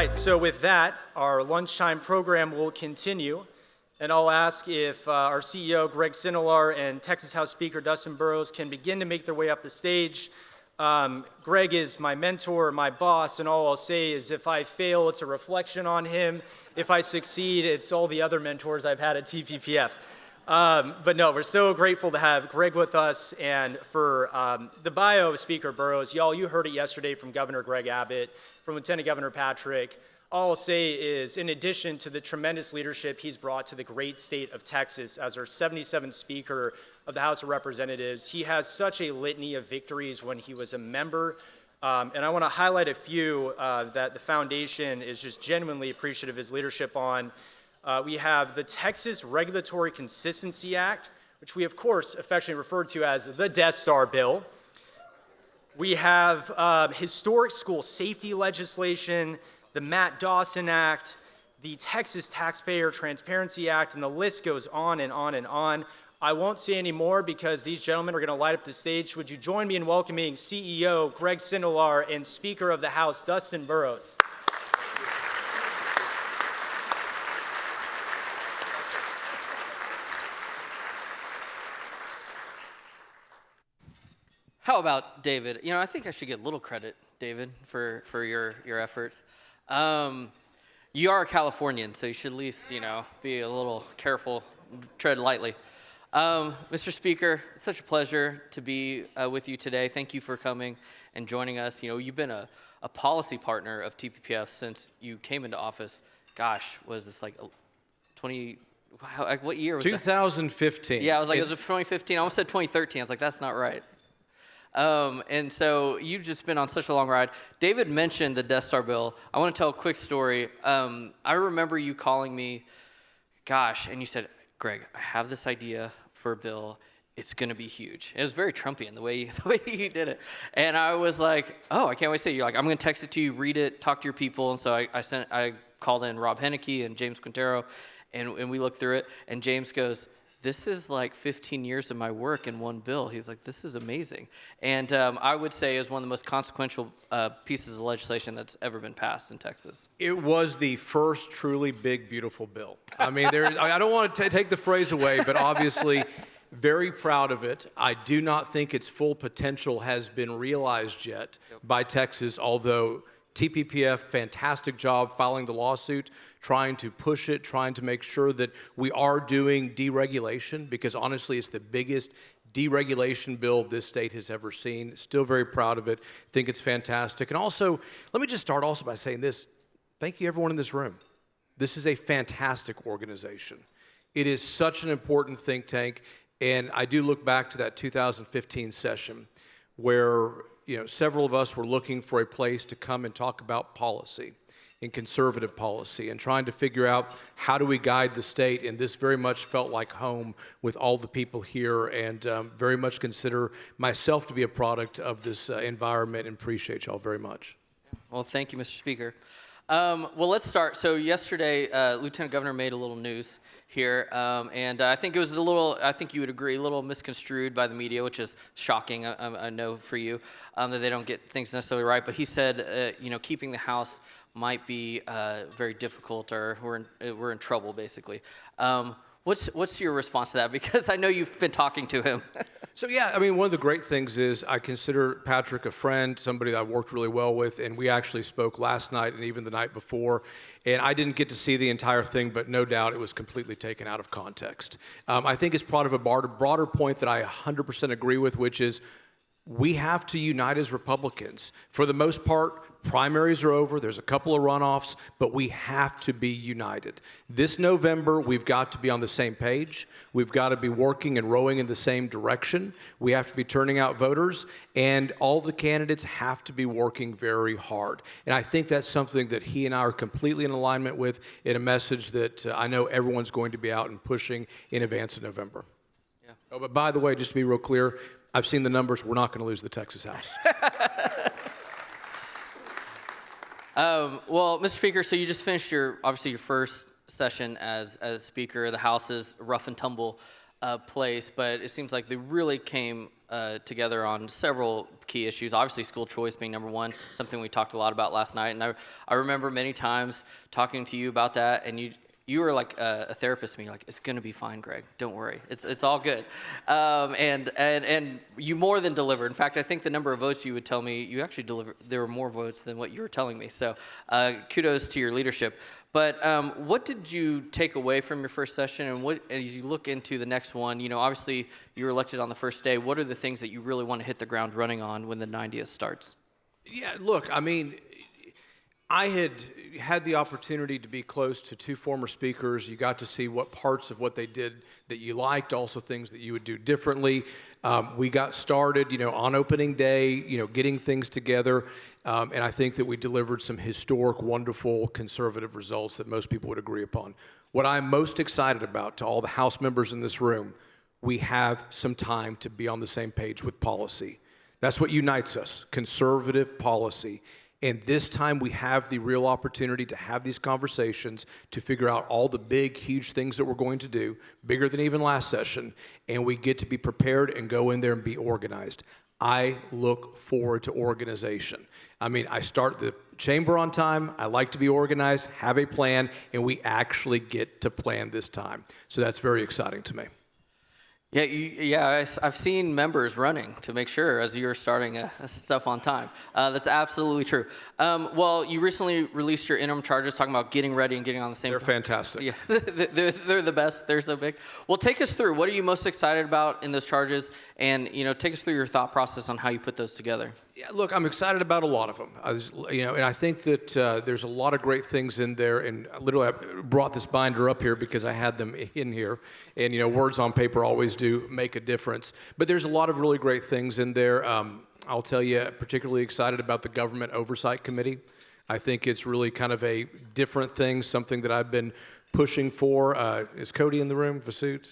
right, so with that, our lunchtime program will continue, and I'll ask if our CEO, Greg Sindelar, and Texas House Speaker, Dustin Burrows, can begin to make their way up the stage. Greg is my mentor, my boss, and all I'll say is if I fail, it's a reflection on him. If I succeed, it's all the other mentors I've had at TPPF. But no, we're so grateful to have Greg with us, and for the bio of Speaker Burrows, y'all, you heard it yesterday from Governor Greg Abbott, from Lieutenant Governor Patrick. All I'll say is, in addition to the tremendous leadership he's brought to the great state of Texas as our 77th Speaker of the House of Representatives, he has such a litany of victories when he was a member. And I want to highlight a few that the foundation is just genuinely appreciative of his leadership on. We have the Texas Regulatory Consistency Act, which we, of course, affectionately refer to as the Death Star Bill. We have historic school safety legislation, the Matt Dawson Act, the Texas Taxpayer Transparency Act, and the list goes on and on and on. I won't say any more because these gentlemen are going to light up the stage. Would you join me in welcoming CEO Greg Sindelar and Speaker of the House, Dustin Burrows? How about David? You know, I think I should get a little credit, David, for your efforts. You are a Californian, so you should at least, you know, be a little careful, tread lightly. Mr. Speaker, it's such a pleasure to be with you today. Thank you for coming and joining us. You know, you've been a policy partner of TPPF since you came into office. Gosh, was this like 20? What year was 2015. That? Yeah, I was like, it was 2015. I almost said 2013. I was like, that's not right. And so you've just been on such a long ride. David mentioned the Death Star bill. I want to tell a quick story. I remember you calling me, gosh, and you said, Greg, I have this idea for a bill. It's going to be huge. It was very Trumpian the way you did it. And I was like, oh, I can't wait to see it. You're like, I'm going to text it to you, read it, talk to your people. And so I called in Rob Henneke and James Quintero, and we looked through it. And James goes, this is like 15 years of my work in one bill. He's like, this is amazing. And I would say it was one of the most consequential pieces of legislation that's ever been passed in Texas. It was the first truly big, beautiful bill. I mean, I don't want to take the phrase away, but obviously very proud of it. I do not think its full potential has been realized yet by Texas, although TPPF, fantastic job filing the lawsuit, trying to push it, trying to make sure that we are doing deregulation, because honestly, it's the biggest deregulation bill this state has ever seen. Still very proud of it. Think it's fantastic. And also, let me just start also by saying this. Thank you, everyone in this room. This is a fantastic organization. It is such an important think tank, and I do look back to that 2015 session where several of us were looking for a place to come and talk about policy and conservative policy and trying to figure out how do we guide the state, and this very much felt like home with all the people here, and very much consider myself to be a product of this environment, and appreciate y'all very much. Well, thank you, Mr. Speaker. Well, let's start. So yesterday, Lieutenant Governor made a little news here, and I think it was I think you would agree, a little misconstrued by the media, which is shocking, I know for you, that they don't get things necessarily right. But he said, keeping the House might be very difficult, or we're in trouble, basically. What's your response to that? Because I know you've been talking to him. So yeah, I mean, one of the great things is I consider Patrick a friend, somebody that I've worked really well with, and we actually spoke last night and even the night before, and I didn't get to see the entire thing, but no doubt it was completely taken out of context. I think it's part of a broader point that I 100% agree with, which is we have to unite as Republicans. For the most part, primaries are over. There's a couple of runoffs, but we have to be united. This November, we've got to be on the same page. We've got to be working and rowing in the same direction. We have to be turning out voters, and all the candidates have to be working very hard. And I think that's something that he and I are completely in alignment with, in a message that I know everyone's going to be out and pushing in advance of November. Yeah. Oh, but by the way, just to be real clear, I've seen the numbers. We're not going to lose the Texas House. Well, Mr. Speaker, so you just finished obviously your first session as Speaker. The House is rough and tumble. place, but it seems like they really came together on several key issues. Obviously, school choice being number one, something we talked a lot about last night. And I remember many times talking to you about that, and you were like a therapist to me, like, it's going to be fine, Greg. Don't worry. It's all good. And you more than delivered. In fact, I think the number of votes you would tell me, you actually delivered, there were more votes than what you were telling me. So kudos to your leadership. But what did you take away from your first session? And what, as you look into the next one, obviously you were elected on the first day. What are the things that you really want to hit the ground running on when the 90th starts? Yeah, look, I mean, I had the opportunity to be close to two former speakers. You got to see what parts of what they did that you liked, also things that you would do differently. We got started, on opening day, getting things together. And I think that we delivered some historic, wonderful, conservative results that most people would agree upon. What I'm most excited about, to all the House members in this room, we have some time to be on the same page with policy. That's what unites us, conservative policy. And this time we have the real opportunity to have these conversations, to figure out all the big, huge things that we're going to do, bigger than even last session, and we get to be prepared and go in there and be organized. I look forward to organization. I mean, I start the chamber on time, I like to be organized, have a plan, and we actually get to plan this time. So that's very exciting to me. Yeah, I've seen members running to make sure as you're starting stuff on time. That's absolutely true. Well, you recently released your interim charges talking about getting ready and getting on the same. They're fantastic. Yeah, they're the best. They're so big. Well, take us through. What are you most excited about in those charges? And take us through your thought process on how you put those together. Yeah, look, I'm excited about a lot of them. And I think that there's a lot of great things in there. And literally, I brought this binder up here because I had them in here. And words on paper always do make a difference. But there's a lot of really great things in there. I'll tell you, particularly excited about the Government Oversight Committee. I think it's really kind of a different thing, something that I've been pushing for. Is Cody in the room, Vasut?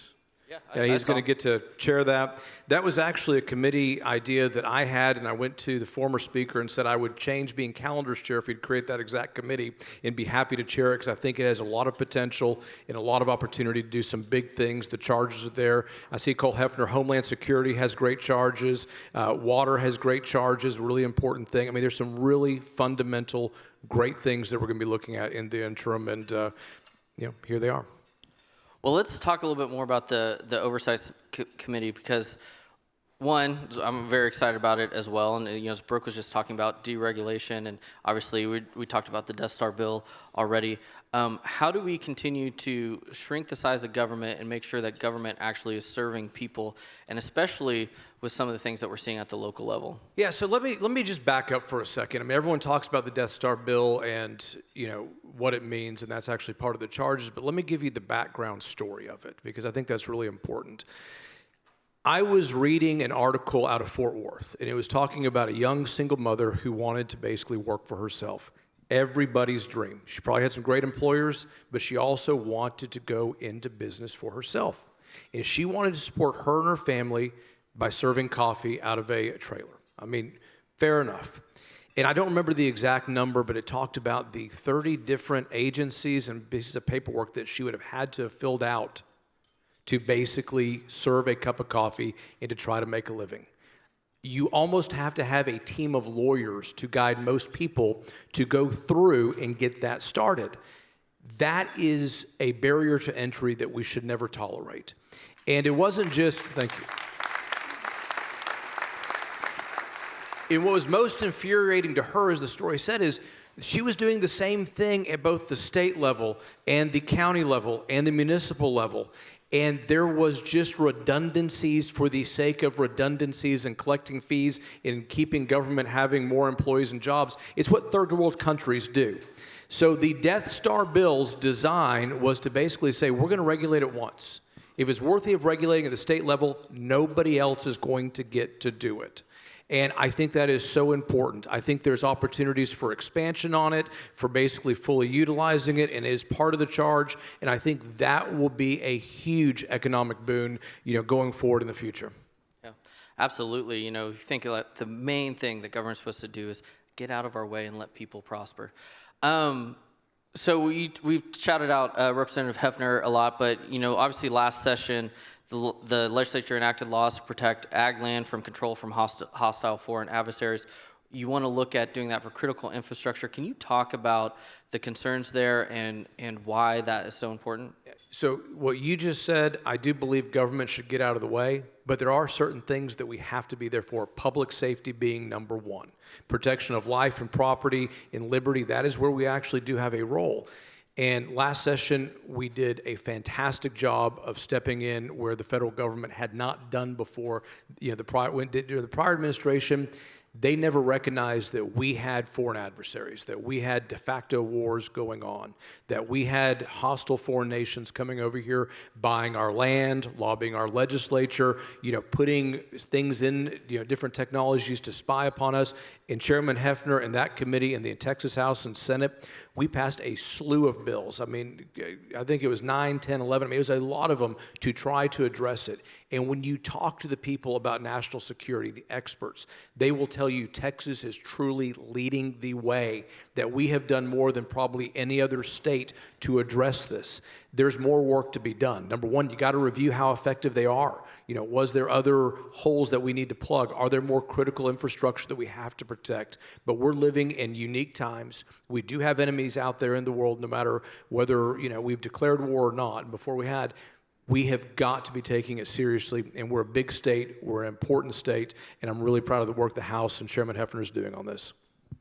Yeah, he's going to get to chair that. That was actually a committee idea that I had, and I went to the former speaker and said I would change being calendar's chair if he'd create that exact committee, and be happy to chair it because I think it has a lot of potential and a lot of opportunity to do some big things. The charges are there. I see Cole Hefner, Homeland Security has great charges. Water has great charges, a really important thing. I mean, there's some really fundamental, great things that we're going to be looking at in the interim, and here they are. Well, let's talk a little bit more about the Oversight Committee because, one, I'm very excited about it as well. And, as Brooke was just talking about deregulation, and obviously we talked about the Death Star bill already. How do we continue to shrink the size of government and make sure that government actually is serving people, and especially with some of the things that we're seeing at the local level? Yeah, so let me just back up for a second. I mean, everyone talks about the Death Star bill and, what it means, and that's actually part of the charges, but let me give you the background story of it, because I think that's really important. I was reading an article out of Fort Worth, and it was talking about a young single mother who wanted to basically work for herself. Everybody's dream. She probably had some great employers, but she also wanted to go into business for herself. And she wanted to support her and her family by serving coffee out of a trailer. I mean, fair enough. And I don't remember the exact number, but it talked about the 30 different agencies and pieces of paperwork that she would have had to have filled out to basically serve a cup of coffee and to try to make a living. You almost have to have a team of lawyers to guide most people to go through and get that started. That is a barrier to entry that we should never tolerate. And it wasn't just, thank you. And what was most infuriating to her, as the story said, is she was doing the same thing at both the state level and the county level and the municipal level. And there was just redundancies for the sake of redundancies and collecting fees and keeping government having more employees and jobs. It's what third world countries do. So the Death Star bill's design was to basically say, we're going to regulate it once. If it's worthy of regulating at the state level, nobody else is going to get to do it. And I think that is so important. I think there's opportunities for expansion on it, for basically fully utilizing it, and it is part of the charge. And I think that will be a huge economic boon, going forward in the future. Yeah, absolutely. If you think about the main thing that government's supposed to do is get out of our way and let people prosper. So we've shouted out Representative Hefner a lot, but obviously last session the legislature enacted laws to protect ag land from control from hostile foreign adversaries. You want to look at doing that for critical infrastructure. Can you talk about the concerns there and why that is so important? So what you just said, I do believe government should get out of the way, but there are certain things that we have to be there for, public safety being number one. Protection of life and property and liberty, that is where we actually do have a role. And last session, we did a fantastic job of stepping in where the federal government had not done before. You know, the prior administration, they never recognized that we had foreign adversaries, that we had de facto wars going on, that we had hostile foreign nations coming over here, buying our land, lobbying our legislature, putting things in, different technologies to spy upon us. And Chairman Hefner and that committee in the Texas House and Senate, we passed a slew of bills. I mean, I think it was 9, 10, 11. I mean, it was a lot of them to try to address it. And when you talk to the people about national security, the experts, they will tell you Texas is truly leading the way, that we have done more than probably any other state to address this. There's more work to be done. Number one, you got to review how effective they are. Was there other holes that we need to plug? Are there more critical infrastructure that we have to protect? But we're living in unique times. We do have enemies out there in the world, no matter whether, we've declared war or not. And before we have got to be taking it seriously. And we're a big state, we're an important state, and I'm really proud of the work the House and Chairman Hefner is doing on this.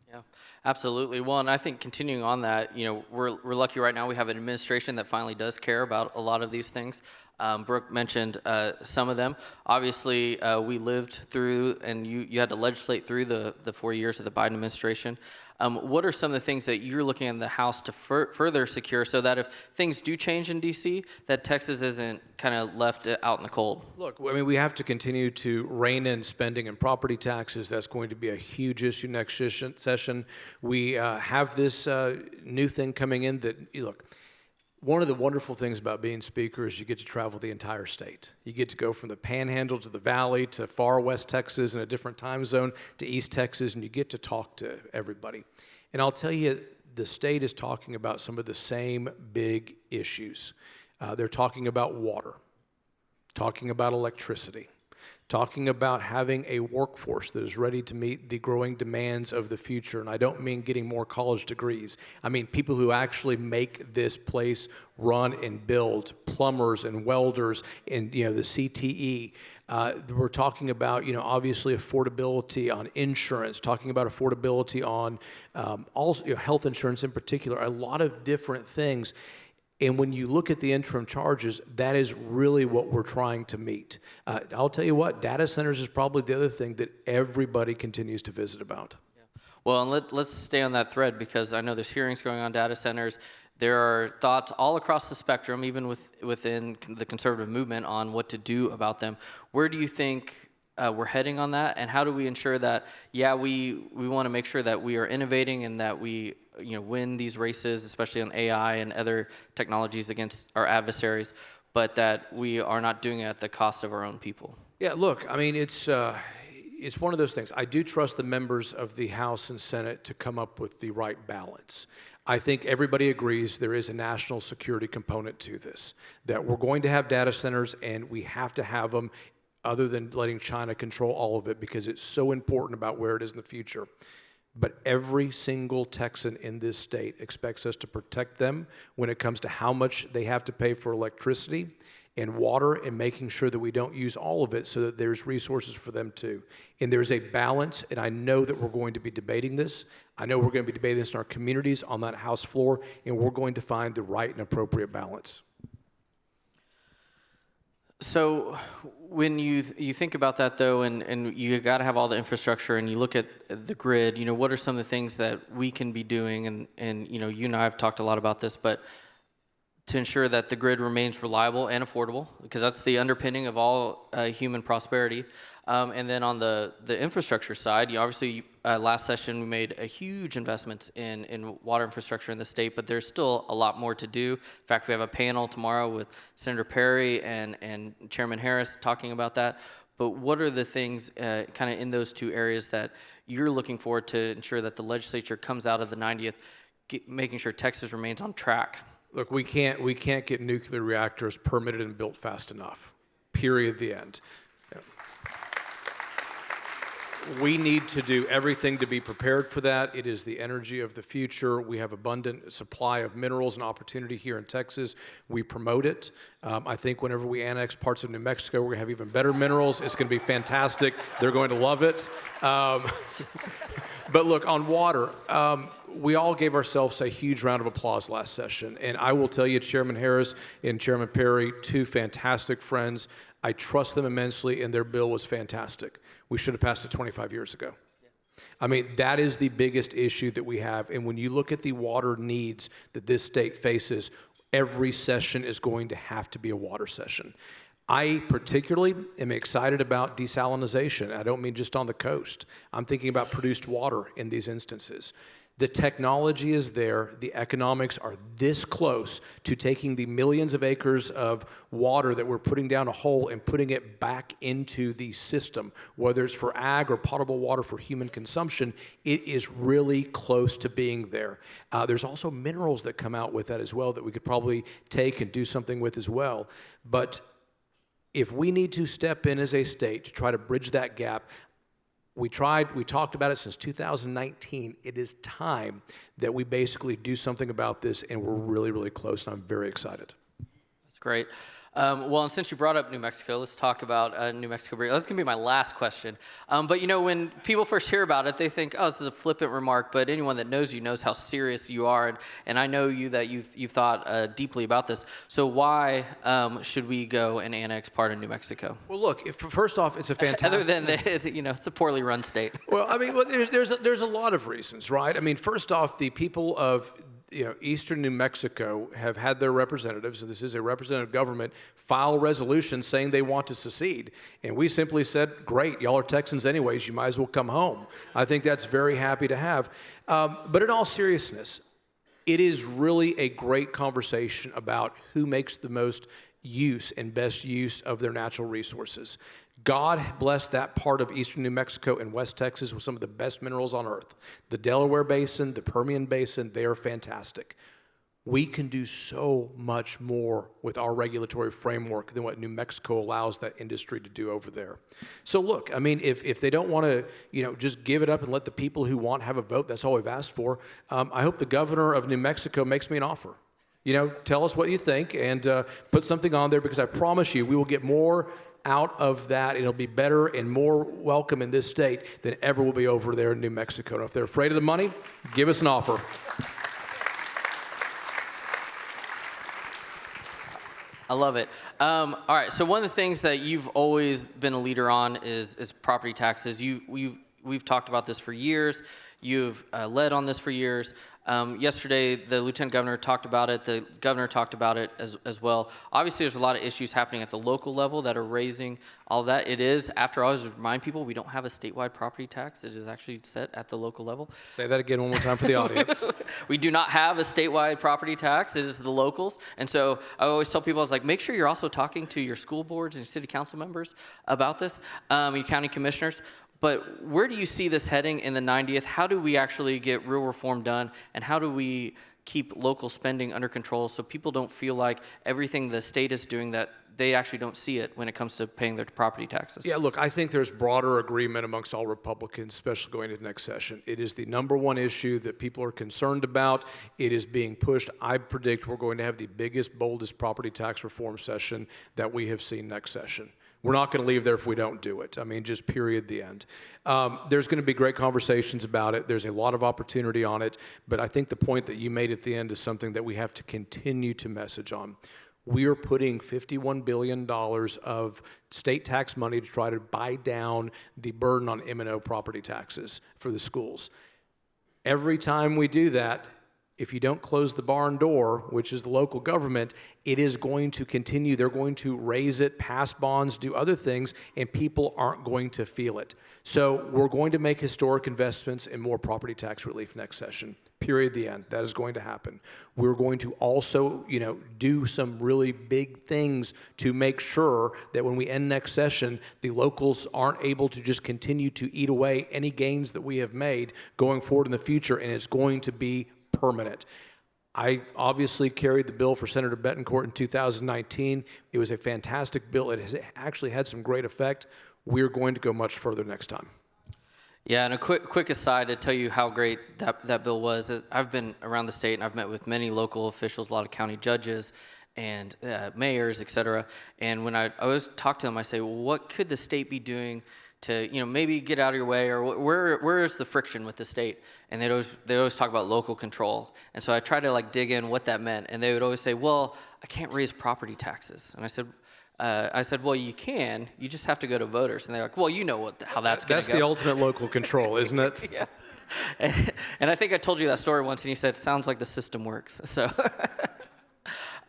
Yeah, absolutely. Well, and I think continuing on that, we're lucky right now we have an administration that finally does care about a lot of these things. Brooke mentioned some of them. Obviously, we lived through, and you had to legislate through the 4 years of the Biden administration. What are some of the things that you're looking in the House to further secure so that if things do change in D.C., that Texas isn't kind of left out in the cold? Look, I mean, we have to continue to rein in spending and property taxes. That's going to be a huge issue next session. We have this new thing coming in that, look, one of the wonderful things about being speaker is you get to travel the entire state. You get to go from the Panhandle to the Valley to far West Texas in a different time zone to East Texas, and you get to talk to everybody. And I'll tell you, the state is talking about some of the same big issues. They're talking about water, talking about electricity, talking about having a workforce that is ready to meet the growing demands of the future. And I don't mean getting more college degrees. I mean people who actually make this place run and build, plumbers and welders and, the CTE. We're talking about, obviously affordability on insurance, talking about affordability on also health insurance in particular, a lot of different things. And when you look at the interim charges, that is really what we're trying to meet. I'll tell you what, data centers is probably the other thing that everybody continues to visit about. Yeah. Well, and let's stay on that thread because I know there's hearings going on data centers. There are thoughts all across the spectrum, even within the conservative movement, on what to do about them. Where do you think we're heading on that, and how do we ensure that, we want to make sure that we are innovating and that we win these races, especially on AI and other technologies against our adversaries, but that we are not doing it at the cost of our own people? Yeah, look, I mean, it's one of those things. I do trust the members of the House and Senate to come up with the right balance. I think everybody agrees there is a national security component to this, that we're going to have data centers and we have to have them other than letting China control all of it because it's so important about where it is in the future. But every single Texan in this state expects us to protect them when it comes to how much they have to pay for electricity and water and making sure that we don't use all of it so that there's resources for them too. And there's a balance, and I know that we're going to be debating this. I know we're going to be debating this in our communities on that House floor, and we're going to find the right and appropriate balance. So when you think about that, though, and you got to have all the infrastructure, and you look at the grid, what are some of the things that we can be doing? And you and I have talked a lot about this, but to ensure that the grid remains reliable and affordable, because that's the underpinning of all human prosperity. And then on the infrastructure side, obviously last session we made a huge investments in water infrastructure in the state, but there's still a lot more to do. In fact, we have a panel tomorrow with Senator Perry and Chairman Harris talking about that. But what are the things kind of in those two areas that you're looking for to ensure that the legislature comes out of the 90th, making sure Texas remains on track? Look, we can't get nuclear reactors permitted and built fast enough. period, the end. We need to do everything to be prepared for that. It is the energy of the future. We have abundant supply of minerals and opportunity here in Texas. We promote it. I think whenever we annex parts of New Mexico, we're going to have even better minerals. It's going to be fantastic. They're going to love it. But look, on water, we all gave ourselves a huge round of applause last session. And I will tell you, Chairman Harris and Chairman Perry, two fantastic friends. I trust them immensely, and their bill was fantastic. We should have passed it 25 years ago. I mean, that is the biggest issue that we have. And when you look at the water needs that this state faces, every session is going to have to be a water session. I particularly am excited about desalinization. I don't mean just on the coast. I'm thinking about produced water in these instances. The technology is there. The economics are this close to taking the millions of acres of water that we're putting down a hole and putting it back into the system, whether it's for ag or potable water for human consumption. It is really close to being there. There's also minerals that come out with that as well that we could probably take and do something with as well. But if we need to step in as a state to try to bridge that gap, we talked about it since 2019. It is time that we basically do something about this, and we're really, really close, and I'm very excited. That's great. Well, and since you brought up New Mexico, let's talk about New Mexico. That's going to be my last question. But, you know, when people first hear about it, they think, oh, this is a flippant remark. But anyone that knows you knows how serious you are. And I know you that you've thought deeply about this. So why should we go and annex part of New Mexico? Well, look, first off, it's a fantastic... Other than it's a poorly run state. Well, I mean, there's a lot of reasons, right? I mean, first off, the people of eastern New Mexico have had their representatives, and this is a representative government, file resolutions saying they want to secede. And we simply said, great, y'all are Texans anyways, you might as well come home. I think that's very happy to have. But in all seriousness, it is really a great conversation about who makes the most use and best use of their natural resources. God blessed that part of eastern New Mexico and West Texas with some of the best minerals on earth. The Delaware Basin, the Permian Basin, they are fantastic. We can do so much more with our regulatory framework than what New Mexico allows that industry to do over there. So look, I mean, if they don't want to, just give it up and let the people who want have a vote, that's all we've asked for. I hope the governor of New Mexico makes me an offer. Tell us what you think and put something on there, because I promise you we will get more out of that. It'll be better and more welcome in this state than ever will be over there in New Mexico. And if they're afraid of the money, give us an offer. I love it. All right, so one of the things that you've always been a leader on is property taxes. We've talked about this for years. You've led on this for years. Yesterday, the lieutenant governor talked about it. The governor talked about it as well. Obviously, there's a lot of issues happening at the local level that are raising all that. It is, after all, I always remind people, we don't have a statewide property tax. It is actually set at the local level. Say that again one more time for the audience. We do not have a statewide property tax. It is the locals. And so I always tell people, I was like, make sure you're also talking to your school boards and city council members about this, your county commissioners. But where do you see this heading in the 90th? How do we actually get real reform done? And how do we keep local spending under control so people don't feel like everything the state is doing, that they actually don't see it when it comes to paying their property taxes? Yeah, look, I think there's broader agreement amongst all Republicans, especially going into next session. It is the number one issue that people are concerned about. It is being pushed. I predict we're going to have the biggest, boldest property tax reform session that we have seen next session. We're not going to leave there if we don't do it. I mean, just period, the end. There's going to be great conversations about it. There's a lot of opportunity on it. But I think the point that you made at the end is something that we have to continue to message on. We are putting $51 billion of state tax money to try to buy down the burden on M&O property taxes for the schools. Every time we do that, if you don't close the barn door, which is the local government, it is going to continue. They're going to raise it, pass bonds, do other things, and people aren't going to feel it. So we're going to make historic investments in more property tax relief next session. Period, the end. That is going to happen. We're going to also, do some really big things to make sure that when we end next session, the locals aren't able to just continue to eat away any gains that we have made going forward in the future, and it's going to be permanent. I obviously carried the bill for Senator Betancourt in 2019. It was a fantastic bill. It has actually had some great effect. We're going to go much further next time. Yeah, and a quick aside to tell you how great that bill was. Is I've been around the state and I've met with many local officials, a lot of county judges and mayors, et cetera. And when I always talk to them, I say, well, what could the state be doing to, maybe get out of your way, or where is the friction with the state? And they always talk about local control. And so I try to dig in what that meant, and they would always say, well, I can't raise property taxes. And I said, well, you can. You just have to go to voters. And they're like, well, you know how that's going to go. That's the ultimate local control, isn't it? Yeah. And I think I told you that story once, and you said, it sounds like the system works. So,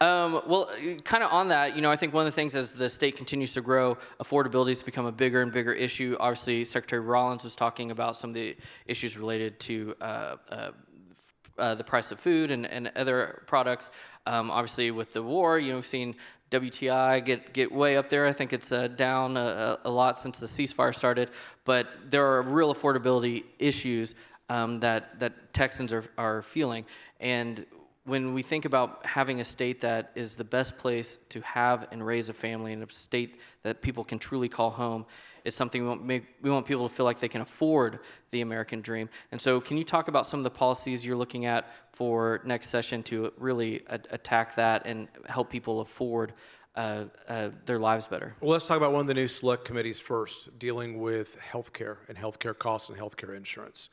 well, kind of on that, I think one of the things as the state continues to grow, affordability has become a bigger and bigger issue. Obviously, Secretary Rollins was talking about some of the issues related to the price of food and other products. Obviously, with the war, we've seen WTI get way up there. I think it's down a lot since the ceasefire started. But there are real affordability issues that Texans are feeling. And when we think about having a state that is the best place to have and raise a family, and a state that people can truly call home, it's something we want people to feel like they can afford the American dream. And so can you talk about some of the policies you're looking at for next session to really attack that and help people afford their lives better? Well, let's talk about one of the new select committees first, dealing with healthcare and healthcare costs and healthcare insurance.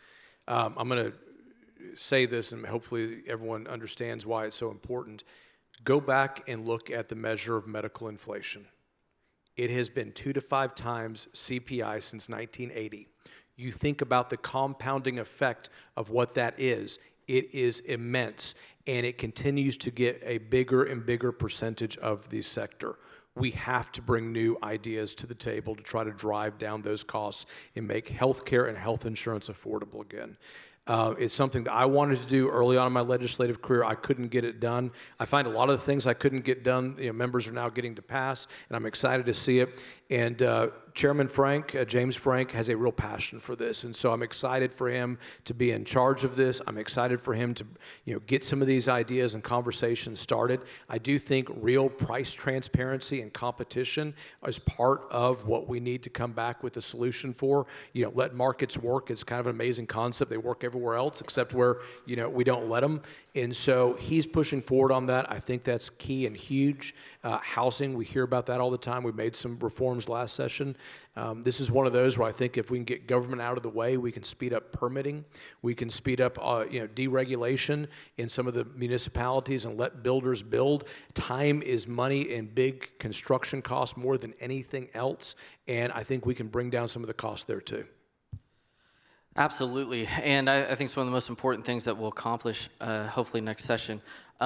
I'm going to say this, and hopefully everyone understands why it's so important. Go back and look at the measure of medical inflation. It has been 2 to 5 times CPI since 1980. You think about the compounding effect of what that is. It is immense, and it continues to get a bigger and bigger percentage of the sector. We have to bring new ideas to the table to try to drive down those costs and make healthcare and health insurance affordable again. It's something that I wanted to do early on in my legislative career. I couldn't get it done. I find a lot of the things I couldn't get done, members are now getting to pass, and I'm excited to see it. And Chairman Frank, James Frank, has a real passion for this, and so I'm excited for him to be in charge of this. I'm excited for him to, get some of these ideas and conversations started. I do think real price transparency and competition is part of what we need to come back with a solution for. Let markets work. It's kind of an amazing concept. They work everywhere else except where, we don't let them. And so he's pushing forward on that. I think that's key and huge. Housing, we hear about that all the time. We made some reforms last session. This is one of those where I think if we can get government out of the way, we can speed up permitting. We can speed up, deregulation in some of the municipalities and let builders build. Time is money in big construction costs more than anything else. And I think we can bring down some of the costs there too. Absolutely, and I think it's one of the most important things that we'll accomplish hopefully next session.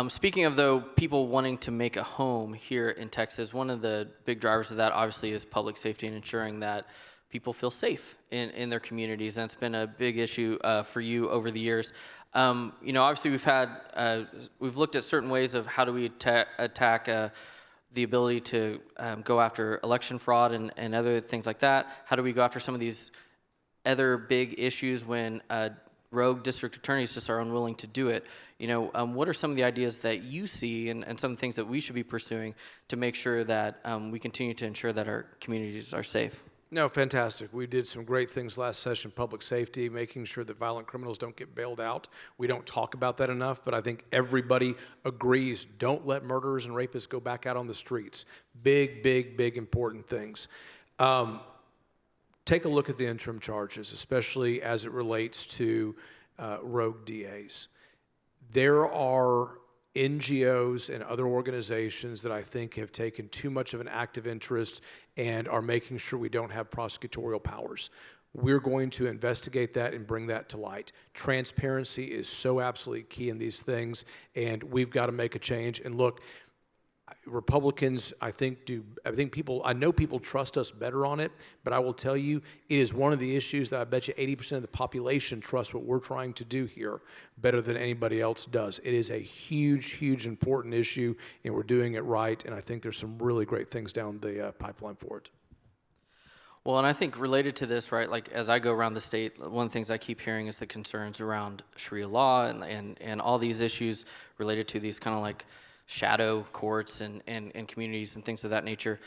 Speaking of, though, people wanting to make a home here in Texas, one of the big drivers of that obviously is public safety and ensuring that people feel safe in their communities, and it's been a big issue for you over the years. Obviously we've looked at certain ways of how do we attack the ability to go after election fraud and other things like that. How do we go after some of these other big issues when rogue district attorneys just are unwilling to do it? What are some of the ideas that you see and some of the things that we should be pursuing to make sure that we continue to ensure that our communities are safe? No, fantastic. We did some great things last session, public safety, making sure that violent criminals don't get bailed out. We don't talk about that enough, but I think everybody agrees, don't let murderers and rapists go back out on the streets. Big, big, big important things. Take a look at the interim charges, especially as it relates to rogue DAs. There are NGOs and other organizations that I think have taken too much of an active interest and are making sure we don't have prosecutorial powers. We're going to investigate that and bring that to light. Transparency is so absolutely key in these things, and we've got to make a change. And look, Republicans, I know people trust us better on it, but I will tell you, it is one of the issues that I bet you 80% of the population trusts what we're trying to do here better than anybody else does. It is a huge, huge important issue, and we're doing it right, and I think there's some really great things down the pipeline for it. Well, and I think related to this, right, like as I go around the state, one of the things I keep hearing is the concerns around Sharia law and all these issues related to these kind of like shadow courts and communities and things of that nature.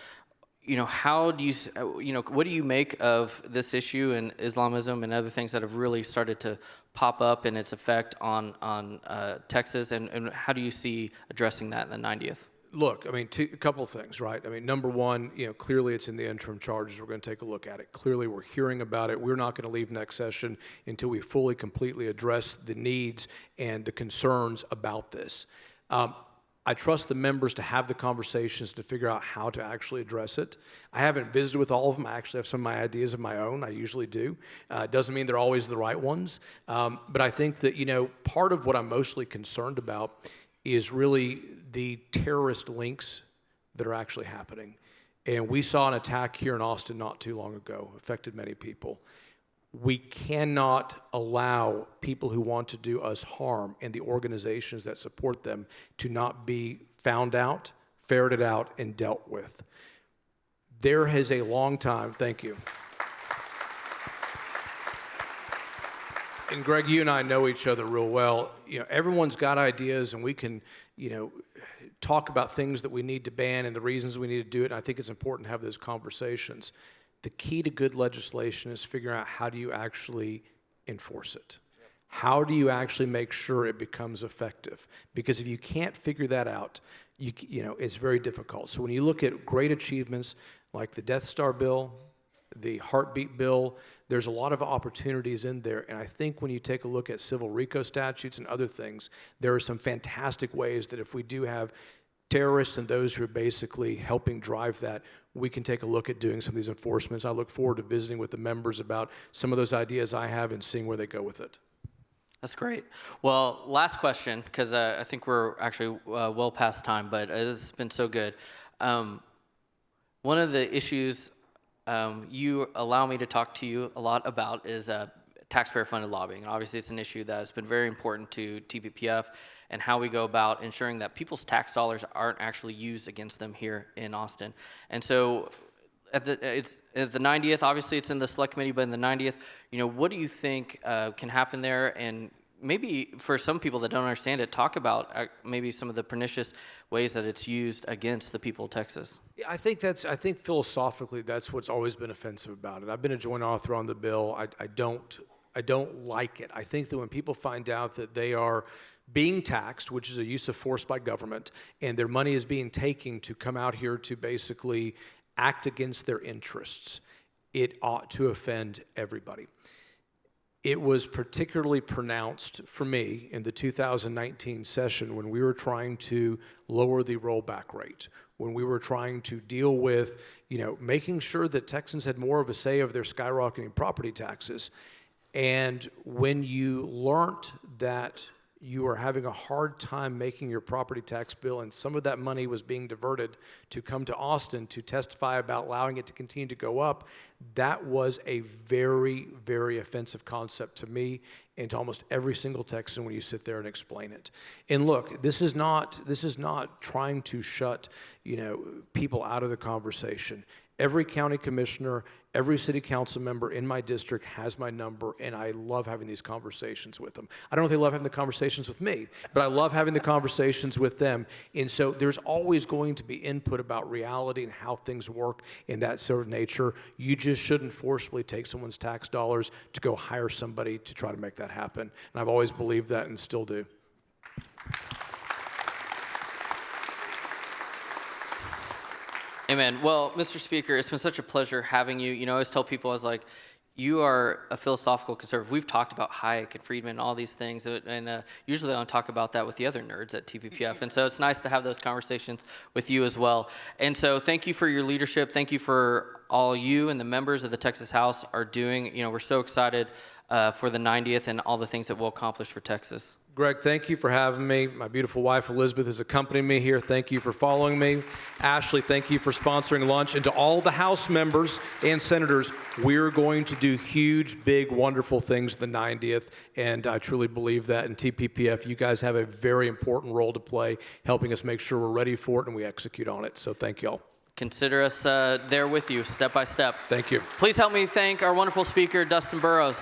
How do you, what do you make of this issue and Islamism and other things that have really started to pop up and its effect on Texas, and how do you see addressing that in the 90th? Look, I mean, a couple of things, right? I mean, number one, clearly it's in the interim charges. We're going to take a look at it. Clearly we're hearing about it. We're not going to leave next session until we fully, completely address the needs and the concerns about this. I trust the members to have the conversations to figure out how to actually address it. I haven't visited with all of them. I actually have some of my ideas of my own. I usually do. It doesn't mean they're always the right ones. But I think that, part of what I'm mostly concerned about is really the terrorist links that are actually happening. And we saw an attack here in Austin not too long ago, affected many people. We cannot allow people who want to do us harm and the organizations that support them to not be found out, ferreted out, and dealt with. There has a long time, thank you. And Greg, you and I know each other real well. Everyone's got ideas, and we can, talk about things that we need to ban and the reasons we need to do it. And I think it's important to have those conversations. The key to good legislation is figuring out how do you actually enforce it? How do you actually make sure it becomes effective? Because if you can't figure that out, it's very difficult. So when you look at great achievements like the Death Star bill, the Heartbeat bill, there's a lot of opportunities in there. And I think when you take a look at civil RICO statutes and other things, there are some fantastic ways that if we do have terrorists and those who are basically helping drive that, we can take a look at doing some of these enforcements. I look forward to visiting with the members about some of those ideas I have and seeing where they go with it. That's great. Well, last question, because I think we're actually well past time, but this has been so good. One of the issues you allow me to talk to you a lot about is taxpayer-funded lobbying. And obviously, it's an issue that has been very important to TPPF and how we go about ensuring that people's tax dollars aren't actually used against them here in Austin. And so at the 90th, obviously it's in the select committee, but in the 90th, what do you think can happen there? And maybe for some people that don't understand it, talk about maybe some of the pernicious ways that it's used against the people of Texas. Yeah, I think philosophically that's what's always been offensive about it. I've been a joint author on the bill. I don't like it. I think that when people find out that they are being taxed, which is a use of force by government, and their money is being taken to come out here to basically act against their interests, it ought to offend everybody. It was particularly pronounced for me in the 2019 session when we were trying to lower the rollback rate, when we were trying to deal with, making sure that Texans had more of a say of their skyrocketing property taxes. And when you learned that you are having a hard time making your property tax bill, and some of that money was being diverted to come to Austin to testify about allowing it to continue to go up, that was a very, very offensive concept to me and to almost every single Texan when you sit there and explain it. And look, this is not trying to shut, people out of the conversation. Every county commissioner, every city council member in my district has my number, and I love having these conversations with them. I don't know if they love having the conversations with me, but I love having the conversations with them. And so there's always going to be input about reality and how things work in that sort of nature. You just shouldn't forcibly take someone's tax dollars to go hire somebody to try to make that happen. And I've always believed that and still do. Amen. Well, Mr. Speaker, it's been such a pleasure having you. I always tell people, I was like, you are a philosophical conservative. We've talked about Hayek and Friedman and all these things, and usually I don't talk about that with the other nerds at TPPF, and so it's nice to have those conversations with you as well. And so thank you for your leadership. Thank you for all you and the members of the Texas House are doing. We're so excited for the 90th and all the things that we'll accomplish for Texas. Greg, thank you for having me. My beautiful wife, Elizabeth, is accompanying me here. Thank you for following me. Ashley, thank you for sponsoring lunch. And to all the House members and senators, we're going to do huge, big, wonderful things the 90th. And I truly believe that. In TPPF, you guys have a very important role to play, helping us make sure we're ready for it and we execute on it. So thank you all. consider us there with you, step by step. Thank you. Please help me thank our wonderful speaker, Dustin Burrows.